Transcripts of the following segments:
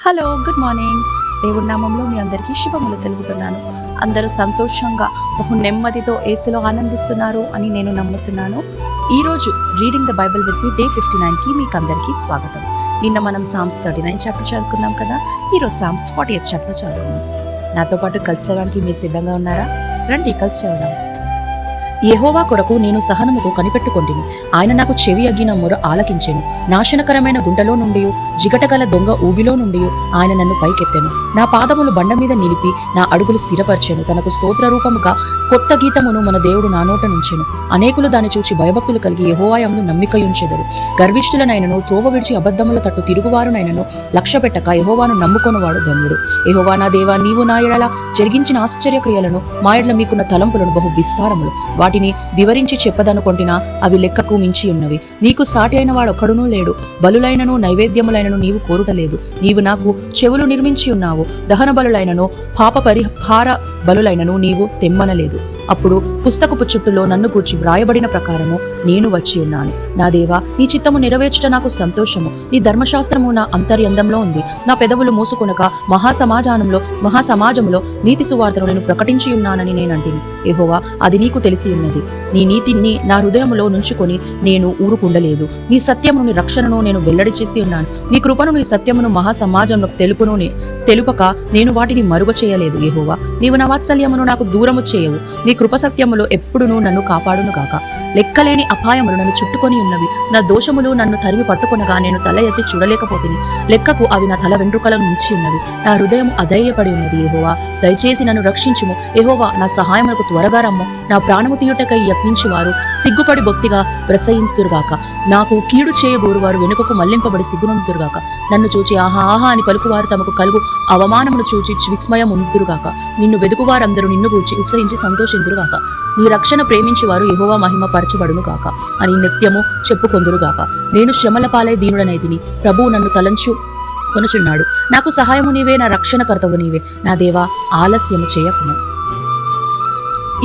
Hello, good morning. దేవుడి నామంలో మీ అందరికీ శుభములు తెలుపుతున్నాను. అందరూ సంతోషంగా బహు నెమ్మదితో యేసులో ఆనందిస్తున్నారు అని నేను నమ్ముతున్నాను. ఈరోజు reading the Bible with me day 59కి మీకు అందరికీ స్వాగతం. నిన్న మనం సామ్స్ 39 చాప్టర్ చదువుకున్నాం కదా. ఈరోజు సామ్స్ 48 చాప్టర్ చదువుకున్నాం. నాతో పాటు కలిసి చదవడానికి మీరు సిద్ధంగా ఉన్నారా? రండి కలిసి చదువుదాం. యెహోవా కొరకు నేను సహనముతో కనిపెట్టుకొంటిని. ఆయన నాకు చెవి అగ్గిన మొర ఆలకించెను. నాశనకరమైన గుంటలో నుండి, జిగటగల దొంగ ఊబిలో నుండి ఆయన నన్ను పైకెత్తెను. నా పాదములు బండ మీద నిలిపి నా అడుగులు స్థిరపరచెను. తనకు స్తోత్ర రూపముగా కొత్త గీతమును మన దేవుడు నా నోట నుంచెను. అనేకులు దాన్ని చూచి భయభక్తులు కలిగి యెహోవా యందు నమ్మికయుంచెదరు. గర్విష్ఠులనైనను, త్రోవ విడిచి అబద్ధముల తట్టు తిరుగువారునైనను లక్ష్యపెట్టక యెహోవాను నమ్ముకొనువాడు ధన్యుడు. యెహోవా నా దేవా, నీవు నా ఎడల జరిగించిన ఆశ్చర్యక్రియలను, మా ఎడల మీకున్న తలంపులను బహు విస్తారములు. వాటిని వివరించి చెప్పదనుకొంటినా అవి లెక్కకు మించి ఉన్నవి. నీకు సాటి అయిన వాడు ఒక్కడునూ లేడు. బలులైనను నైవేద్యములైనను నీవు కోరుటలేదు. నీవు నాకు చెవులు నిర్మించి ఉన్నావు. దహన బలులైనను పాప పరిహార బలులైనను నీవు తెమ్మనలేదు. అప్పుడు పుస్తకపు చుట్టులో నన్ను గూర్చి వ్రాయబడిన ప్రకారము నేను వచ్చి ఉన్నాను. నా దేవా, నీ చిత్తము నెరవేర్చుట నాకు సంతోషము. నీ ధర్మశాస్త్రము నా అంతర్యందంలో ఉంది. నా పెదవులు మూసుకొనక మహాసమాజములో నీతి సువార్తను నేను ప్రకటించి ఉన్నానని నేనంటిని. యెహోవా, అది నీకు తెలిసి ఉన్నది. నీ నీతిని నా హృదయములో నుంచుకొని నేను ఊరుకుండలేదు. నీ సత్యమును, నీ రక్షణను నేను వెల్లడి చేసి ఉన్నాను. నీ కృపను, నీ సత్యమును మహాసమాజంలో తెలుపక నేను వాటిని మరుగ చేయలేదు. యెహోవా, నీవు నా వాత్సల్యమును నాకు దూరము చేయవు. నీ కృప సత్యములో ఎప్పుడునూ నన్ను కాపాడును గాక. లెక్కలేని అపాయములు నన్ను చుట్టుకొని ఉన్నవి. నా దోషములు నన్ను తరిమి పట్టుకొనగా నేను తల ఎత్తి చూడలేకపోతుంది. లెక్కకు అవి నా తల వెంట్రుకల నుంచి ఉన్నవి. నా హృదయం అధైర్యపడి ఉన్నది. యెహోవా, దయచేసి నన్ను రక్షించుము. యెహోవా, నా సహాయములకు త్వరగా రమ్ము. నా ప్రాణము తీయుటకై యత్నించి వారు సిగ్గుపడి బొత్తిగా ప్రసయింతురుగాక. నాకు కీడు చేయగోరు వారు వెనుకకు మళ్లింపబడి సిగ్గునందురుగాక. నన్ను చూచి ఆహా ఆహా అని పలుకువారు తమకు కలుగు అవమానమును చూచి విస్మయం ఉందురుగాక. నిన్ను వెదుకువారందరూ నిన్ను గూర్చి ఉత్సహించి సంతోషిందురుగాక. నీ రక్షణ ప్రేమించి వారు యెహోవా మహిమ పరచబడును గాక అని నిత్యము చెప్పుకొందురుగాక. నేను శ్రమల పాలై దీనుడనైతిని. ప్రభువు నన్ను తలంచు కొనుచున్నాడు. నాకు సహాయము నీవే, నా రక్షణకర్తవు నీవే. నా దేవా, ఆలస్యము చేయకుము.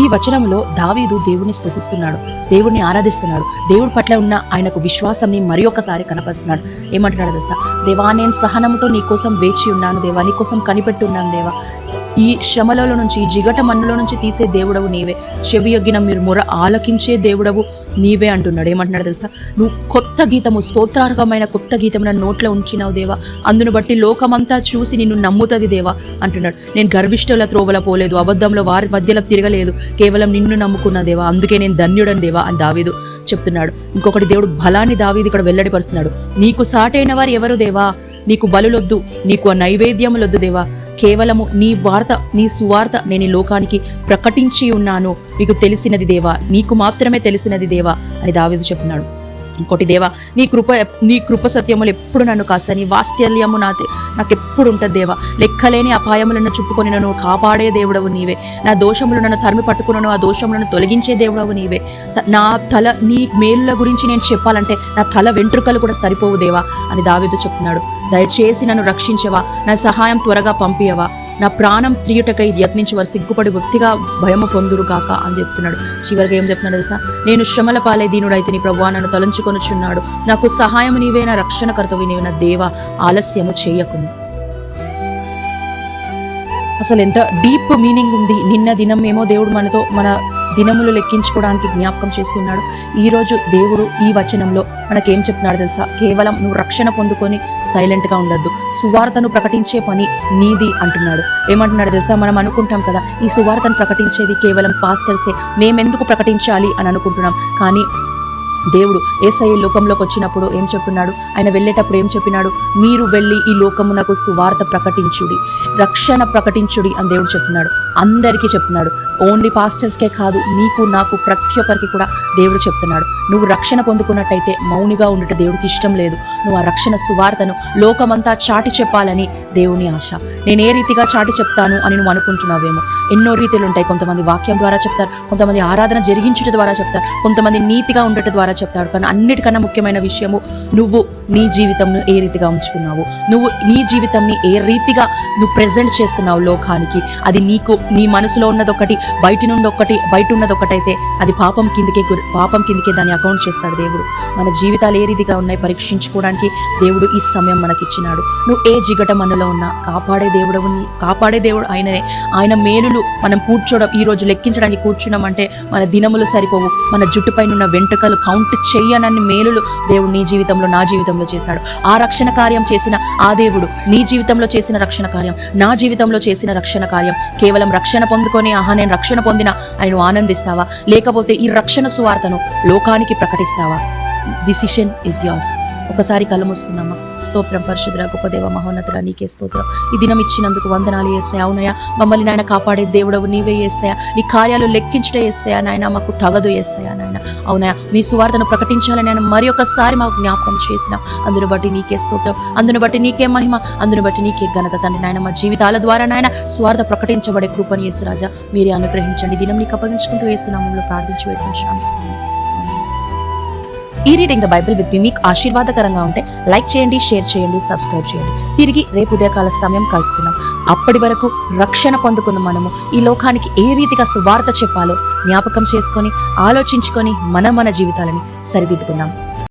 ఈ వచనంలో దావీదు దేవుని స్తుతిస్తున్నాడు, దేవుడిని ఆరాధిస్తున్నాడు. దేవుడి పట్ల ఉన్న ఆయనకు విశ్వాసాన్ని మరి ఒకసారి కనపరుస్తున్నాడు. ఏమంటున్నాడు తెలుసా? దేవా, నేను సహనముతో నీ కోసం వేచి ఉన్నాను. దేవా, నీ కోసం కనిపెట్టున్నాను. దేవా, ఈ శ్రమలలో నుంచి, ఈ జిగట మన్నులో నుంచి తీసే దేవుడవు నీవే. చెవి యొగ్గిన మీరు మొర ఆలకించే దేవుడవు నీవే అంటున్నాడు. ఏమంటున్నాడు తెలుసా? నువ్వు కొత్త గీతము, స్తోత్రార్హమైన కొత్త గీతము నా నోట్లో ఉంచినావు దేవా. అందును బట్టి లోకమంతా చూసి నిన్ను నమ్ముతుంది దేవా అంటున్నాడు. నేను గర్విష్ఠుల త్రోవల పోలేదు, అబద్ధంలో వారి మధ్యలో తిరగలేదు, కేవలం నిన్ను నమ్ముకున్న దేవా. అందుకే నేను ధన్యుడని దేవా అని దావీదు చెప్తున్నాడు. ఇంకొకటి, దేవుడు బలాన్ని దావీదు ఇక్కడ వెల్లడిపరుస్తున్నాడు. నీకు సాటైన వారు ఎవరు దేవా? నీకు బలులొద్దు, నీకు ఆ నైవేద్యములొద్దు దేవా. కేవలము నీ సువార్త నేను ఈ లోకానికి ప్రకటించి ఉన్నాను. మీకు తెలిసినది దేవా, నీకు మాత్రమే తెలిసినది దేవా అని దావీదు చెప్తున్నాడు. ఇంకోటి, దేవా, నీ కృప సత్యములు ఎప్పుడు నన్ను కాస్త, నీ వాత్సల్యము నాకెప్పుడు ఉంటుంది దేవా. లెక్కలేని అపాయములను చుట్టుకొని నన్ను కాపాడే దేవుడవు నీవే. నా దోషములు నన్ను తరిమి పట్టుకున్నాను, ఆ దోషములను తొలగించే దేవుడవు నీవే. నీ మేలుల గురించి నేను చెప్పాలంటే నా తల వెంట్రుకలు కూడా సరిపోవు దేవా అని దావీదు చెప్తున్నాడు. దయచేసి నన్ను రక్షించవా, నా సహాయం త్వరగా పంపియవా. నా ప్రాణం తీయుటకై యత్నించి వారు సిగ్గుపడి వృత్తిగా భయము పొందురు కాక అని చెప్తున్నాడు. చివరిగా ఏం చెప్తున్నాడు తెలుసా? నేను శ్రమల పాలై దీనుడైతే నీ ప్రభువా నన్ను తలంచుకొనుచున్నాడు. నాకు సహాయం నీవే, నా రక్షణకర్తవి నీవే. నా దేవా, ఆలస్యము చేయకును. అసలు ఎంత డీప్ మీనింగ్ ఉంది. నిన్న దినం ఏమో దేవుడు మన దినములు లెక్కించుకోవడానికి జ్ఞాపకం చేస్తున్నాడు. ఈరోజు దేవుడు ఈ వచనంలో మనకేం చెప్తున్నాడు తెలుసా? కేవలం నువ్వు రక్షణ పొందుకొని సైలెంట్గా ఉండద్దు, సువార్తను ప్రకటించే పని నీది అంటున్నాడు. ఏమంటున్నాడు తెలుసా? మనం అనుకుంటాం కదా, ఈ సువార్తను ప్రకటించేది కేవలం పాస్టర్సే, మేమెందుకు ప్రకటించాలి అని అనుకుంటున్నాం. కానీ దేవుడు యేసయ్య లోకంలోకి వచ్చినప్పుడు ఏం చెప్తున్నాడు? ఆయన వెళ్ళేటప్పుడు ఏం చెప్పినాడు? మీరు వెళ్ళి ఈ లోకమునకు సువార్త ప్రకటించుడి, రక్షణ ప్రకటించుడి అని దేవుడు చెప్తున్నాడు. అందరికీ చెప్తున్నాడు. ఓన్లీ పాస్టర్స్కే కాదు, నీకు నాకు ప్రతి ఒక్కరికి కూడా దేవుడు చెప్తున్నాడు. నువ్వు రక్షణ పొందుకున్నట్టయితే మౌనిగా ఉండట దేవుడికి ఇష్టం లేదు. నువ్వు ఆ రక్షణ సువార్తను లోకమంతా చాటి చెప్పాలని దేవుని ఆశ. నేను ఏ రీతిగా చాటి చెప్తాను అని నువ్వు అనుకుంటున్నావేమో. ఎన్నో రీతిలు ఉంటాయి. కొంతమంది వాక్యం ద్వారా చెప్తారు, కొంతమంది ఆరాధన జరిగించుట ద్వారా చెప్తారు, కొంతమంది నీతిగా ఉండట ద్వారా చెప్తాడు. కానీ అన్నిటికన్నా ముఖ్యమైన విషయము, నువ్వు నీ జీవితంను ఏ రీతిగా ఉంచుకున్నావు, నువ్వు నీ జీవితంని ఏ రీతిగా నువ్వు ప్రెజెంట్ చేస్తున్నావు లోకానికి. అది నీకు నీ మనసులో ఉన్నది ఒకటి, బయట ఉన్నది ఒకటైతే అది పాపం కిందకే దాన్ని అకౌంట్ చేస్తాడు దేవుడు. మన జీవితాలు ఏ రీతిగా ఉన్నాయి పరీక్షించుకోవడానికి దేవుడు ఈ సమయం మనకిచ్చినాడు. నువ్వు ఏ జిగట మనలో ఉన్నా కాపాడే దేవుడు ఆయననే. ఆయన మేలులు మనం ఈ రోజు లెక్కించడానికి కూర్చున్నామంటే మన దినములు సరిపోవు. మన జుట్టుపైన ఉన్న వెంట్రుకలు కౌంట్ చెయ్యనన్ని మేలులు దేవుడు నీ జీవితంలో, నా జీవితంలో చేశాడు. ఆ రక్షణ కార్యం చేసిన ఆ దేవుడు నీ జీవితంలో చేసిన రక్షణ కార్యం, నా జీవితంలో చేసిన రక్షణ కార్యం, కేవలం రక్షణ పొందుకొని నేను రక్షణ పొందిన ఆయన ఆనందిస్తావా, లేకపోతే ఈ రక్షణ సువార్తను లోకానికి ప్రకటిస్తావా? Decision is yours. ఒకసారి కళ్ళు మూసుకుందామా. స్తోత్రం పరిశుద్ధుడా, గొప్ప దేవ, మహోన్నతుడా, నీకే స్తోత్రం. ఈ దినం ఇచ్చినందుకు వందనాలు యేసయ్యా. అవునయ్యా, మమ్మల్ని నాయన కాపాడే దేవుడవు నీవే యేసయ్యా. నీ కార్యాలు లెక్కించడే యేసయ్యా నాయన, మాకు తగదు యేసయ్యా నాయన. అవునయ్యా, నీ సువార్తను ప్రకటించాలని ఆయన మరి ఒకసారి మాకు జ్ఞాపకం చేసిన అందును బట్టి నీకే స్తోత్రం, అందును బట్టి నీకే మహిమ, అందును బట్టి నీకే ఘనత తండ్రి నాయన. మా జీవితాల ద్వారా నాయన సువార్త ప్రకటించబడే కృపను యేసు రాజా మీరే అనుగ్రహించండి. దినం నీకు అప్పగించుకుంటూ యేసు నామములో ప్రార్థించి వేడుకుంటున్నాం. ఈ రీడింగ్ ద బైబిల్ విత్ మీ మీకు ఆశీర్వాదకరంగా ఉంటే లైక్ చేయండి, షేర్ చేయండి, సబ్స్క్రైబ్ చేయండి. తిరిగి రేపు ఉదయకాల సమయం కలుస్తున్నాం. అప్పటి వరకు రక్షణ పొందుకున్న మనము ఈ లోకానికి ఏ రీతిగా సువార్త చెప్పాలో జ్ఞాపకం చేసుకొని ఆలోచించుకొని మన జీవితాలని సరిదిద్దుకుందాం.